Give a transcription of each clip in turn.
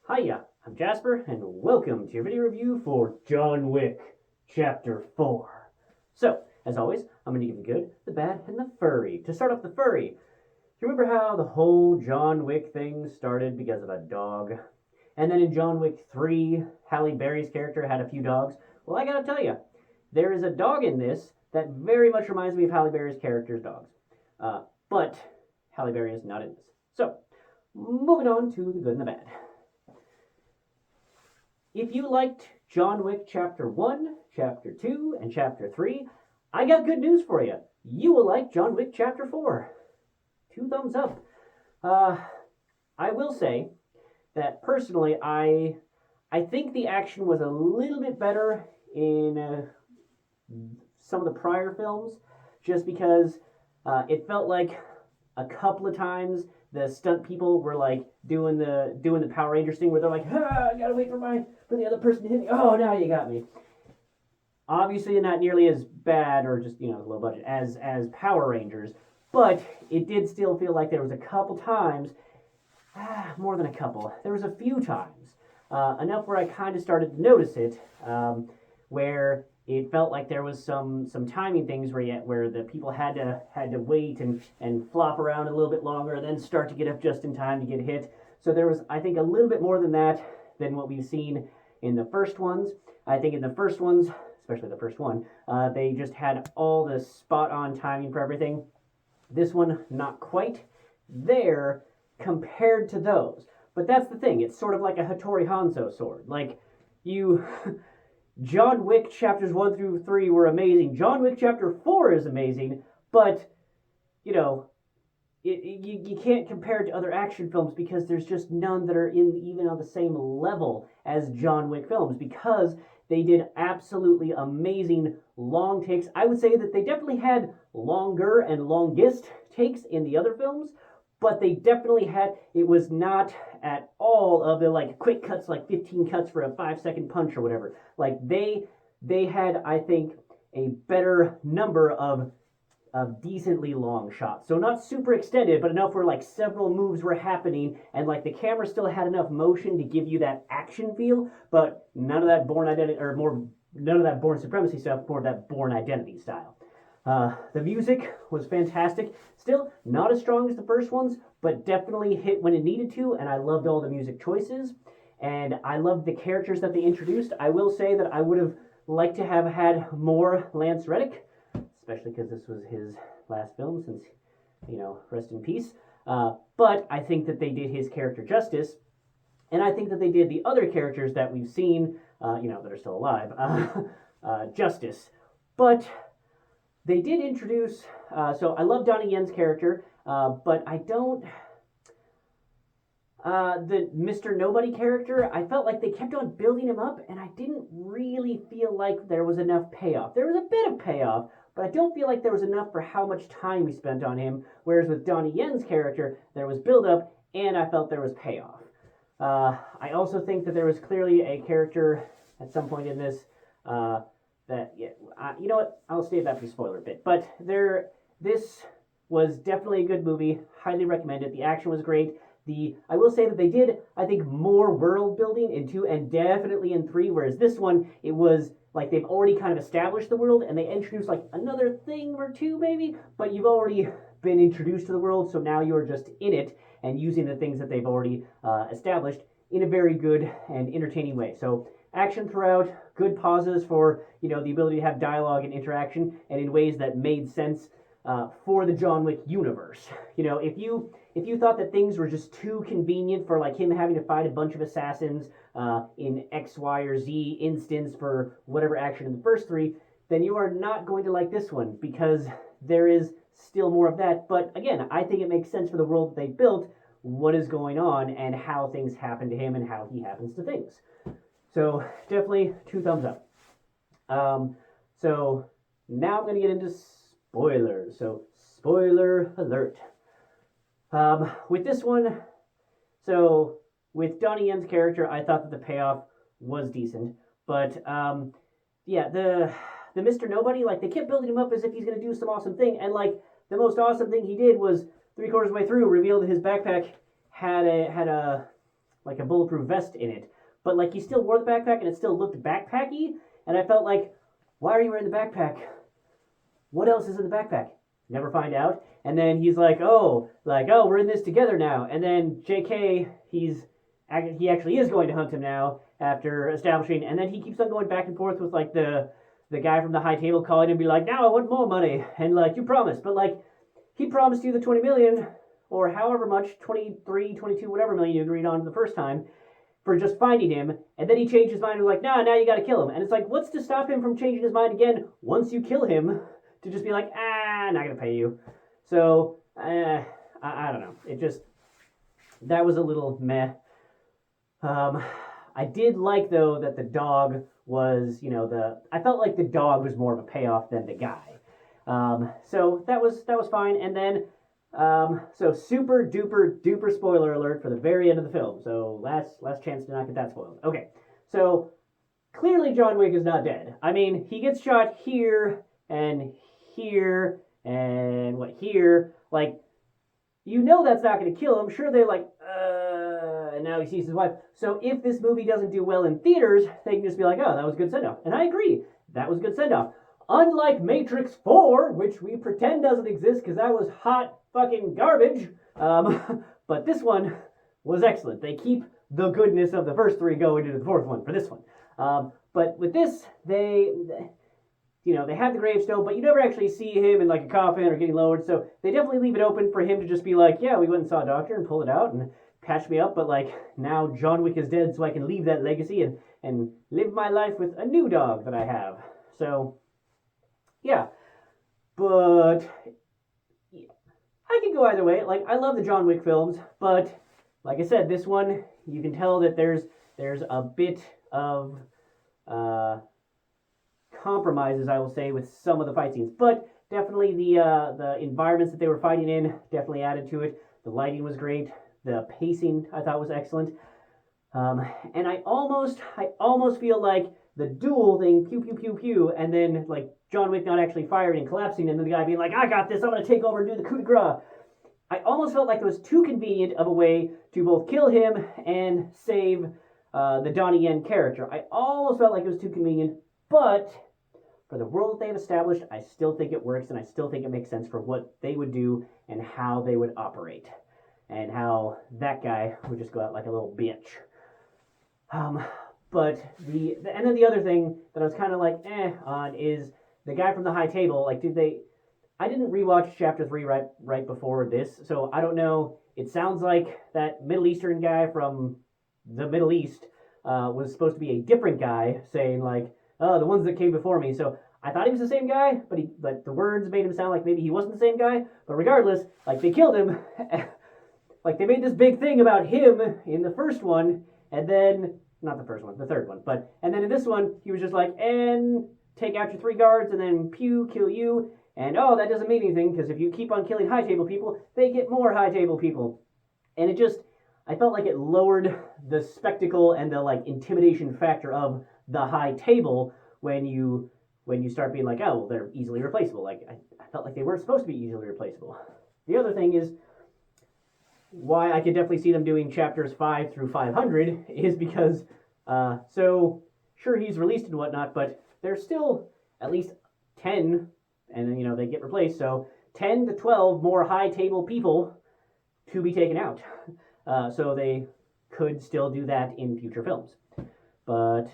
Hiya, I'm Jasper, and welcome to your video review for John Wick, Chapter 4. So, as always, I'm going to give the good, the bad, and the furry. To start off the furry, you remember how the whole John Wick thing started because of a dog? And then in John Wick 3, Halle Berry's character had a few dogs. Well, I gotta tell you, there is a dog in this that very much reminds me of Halle Berry's character's dogs. But Halle Berry is not in this. So, moving on to the good and the bad. If you liked John Wick Chapter 1, Chapter 2, and Chapter 3, I got good news for you. You will like John Wick Chapter 4. 2 thumbs up. I will say that personally, I think the action was a little bit better in some of the prior films, just because it felt like a couple of times the stunt people were like doing the Power Rangers thing where they're like, I gotta wait for the other person to hit me. Oh, now you got me. Obviously, not nearly as bad or just low budget as Power Rangers, but it did still feel like there was a couple times, more than a couple. There was a few times, enough where I kind of started to notice it, where it felt like there was some timing things where the people had to wait and flop around a little bit longer and then start to get up just in time to get hit. So there was, I think, a little bit more than that than what we've seen in the first ones. I think in the first ones, especially the first one, they just had all the spot on timing for everything. This one, not quite there compared to those. But that's the thing. It's sort of like a Hattori Hanzo sword. Like, John Wick chapters 1 through 3 were amazing. John Wick chapter 4 is amazing, but, you can't compare it to other action films because there's just none that are even on the same level as John Wick films, because they did absolutely amazing long takes. I would say that they definitely had longer and longest takes in the other films, but they definitely had, it was not at all of the like quick cuts, like 15 cuts for a 5-second punch or whatever. Like they had, I think, a better number of decently long shots. So not super extended, but enough where like several moves were happening and like the camera still had enough motion to give you that action feel, but none of that none of that Bourne Supremacy stuff, more of that Bourne Identity style. The music was fantastic. Still not as strong as the first ones, but definitely hit when it needed to, and I loved all the music choices, and I loved the characters that they introduced. I will say that I would have liked to have had more Lance Reddick, especially because this was his last film since, rest in peace. But I think that they did his character justice, and I think that they did the other characters that we've seen, that are still alive, justice. But they did introduce, so I love Donnie Yen's character, but I don't, the Mr. Nobody character, I felt like they kept on building him up, and I didn't really feel like there was enough payoff. There was a bit of payoff, but I don't feel like there was enough for how much time we spent on him, whereas with Donnie Yen's character, there was build-up, and I felt there was payoff. I also think that there was clearly a character at some point in this, you know what, I'll save that for the spoiler bit, but this was definitely a good movie, highly recommend it. The action was great. I will say that they did, I think, more world building in 2 and definitely in 3, whereas this one, it was like they've already kind of established the world and they introduced like another thing or two maybe, but you've already been introduced to the world, so now you're just in it and using the things that they've already established in a very good and entertaining way. So action throughout, good pauses for, the ability to have dialogue and interaction, and in ways that made sense for the John Wick universe. If you thought that things were just too convenient for like him having to fight a bunch of assassins in X, Y, or Z instance for whatever action in the first 3, then you are not going to like this one, because there is still more of that. But again, I think it makes sense for the world that they built, what is going on, and how things happen to him and how he happens to things. So definitely 2 thumbs up. So now I'm going to get into spoilers. So spoiler alert. With this one, so with Donnie Yen's character, I thought that the payoff was decent, but the Mr. Nobody, like they kept building him up as if he's gonna do some awesome thing, and like the most awesome thing he did was 3/4 way through reveal that his backpack had a like a bulletproof vest in it, but like he still wore the backpack and it still looked backpacky, and I felt like, why are you wearing the backpack? What else is in the backpack? Never find out. And then he's like, oh, we're in this together now. And then JK, he actually is going to hunt him now after establishing, and then he keeps on going back and forth with like the guy from the high table calling him and be like, now I want more money, and like, you promised, but like, he promised you the 20 million, or however much, 23, 22, whatever million you agreed on the first time, for just finding him, and then he changed his mind and was like, nah, now you gotta kill him. And it's like, what's to stop him from changing his mind again once you kill him, to just be like, not gonna pay you. So, I don't know. It just, that was a little meh. I did like, though, that the dog was, I felt like the dog was more of a payoff than the guy. So that was fine. And then, so super duper duper spoiler alert for the very end of the film. So last chance to not get that spoiled. Okay, so clearly John Wick is not dead. I mean, he gets shot here and here and here. Like, that's not going to kill him. Sure, they're like, and now he sees his wife. So if this movie doesn't do well in theaters, they can just be like, oh, that was a good send-off. And I agree, that was a good send-off. Unlike Matrix 4, which we pretend doesn't exist because that was hot fucking garbage, but this one was excellent. They keep the goodness of the first three going into the fourth one for this one. But with this, they have the gravestone, but you never actually see him in like a coffin or getting lowered, so they definitely leave it open for him to just be like, yeah, we went and saw a doctor and pulled it out and patched me up, but like, now John Wick is dead, so I can leave that legacy and live my life with a new dog that I have. So, yeah. But, yeah, I can go either way. Like, I love the John Wick films, but, like I said, this one, you can tell that there's a bit of, compromises, I will say, with some of the fight scenes, but definitely the environments that they were fighting in definitely added to it. The lighting was great. The pacing I thought was excellent. And I almost feel like the duel thing, pew pew pew pew, and then like John Wick not actually firing and collapsing, and then the guy being like, I got this, I'm gonna take over and do the coup de grace. I almost felt like it was too convenient of a way to both kill him and save the Donnie Yen character. I almost felt like it was too convenient, but for the world that they've established, I still think it works, and I still think it makes sense for what they would do and how they would operate, and how that guy would just go out like a little bitch. But and then the other thing that I was kind of like on is the guy from the high table. Like, I didn't rewatch Chapter 3 right before this, so I don't know. It sounds like that Middle Eastern guy from the Middle East was supposed to be a different guy, saying like, oh, the ones that came before me. So I thought he was the same guy, but the words made him sound like maybe he wasn't the same guy. But regardless, like, they killed him. Like, they made this big thing about him in the first one, and then, not the first one, the third one, and then in this one, he was just like, and take out your 3 guards, and then pew, kill you, and oh, that doesn't mean anything, because if you keep on killing high table people, they get more high table people. And it just, I felt like it lowered the spectacle and the, like, intimidation factor of the high table when you start being like, oh, well, they're easily replaceable. Like, I felt like they weren't supposed to be easily replaceable. The other thing is, why I could definitely see them doing chapters 5 through 500 is because, so, sure, he's released and whatnot, but there's still at least 10, and then, they get replaced, so 10 to 12 more high table people to be taken out. So they could still do that in future films. But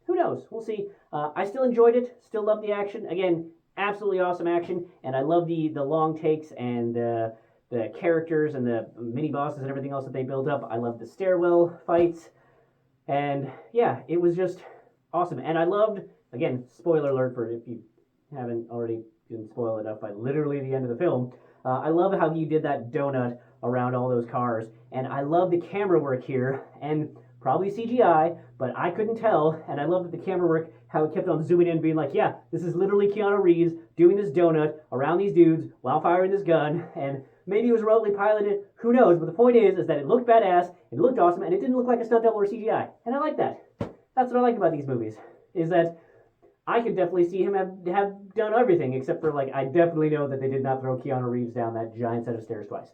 who knows? We'll see. I still enjoyed it, still love the action. Again, absolutely awesome action, and I love the long takes and the characters and the mini bosses and everything else that they build up. I love the stairwell fights, and yeah, it was just awesome. And I loved, again, spoiler alert for if you haven't already been spoiled enough by literally the end of the film, I love how you did that donut around all those cars, and I love the camera work here, and probably CGI, but I couldn't tell, and I love that the camera work, how it kept on zooming in, being like, yeah, this is literally Keanu Reeves doing this donut around these dudes while firing this gun, and maybe it was remotely piloted, who knows, but the point is that it looked badass, it looked awesome, and it didn't look like a stunt double or CGI, and I like that. That's what I like about these movies, is that I could definitely see him have done everything, except for, like, I definitely know that they did not throw Keanu Reeves down that giant set of stairs twice.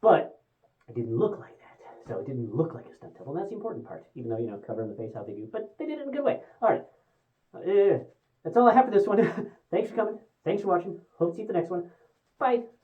But it didn't look like that. so it didn't look like a stunt double. And that's the important part, even though, you know, covering the face how they do. But they did it in a good way. All right. That's all I have for this one. Thanks for coming. Thanks for watching. Hope to see you at the next one. Bye.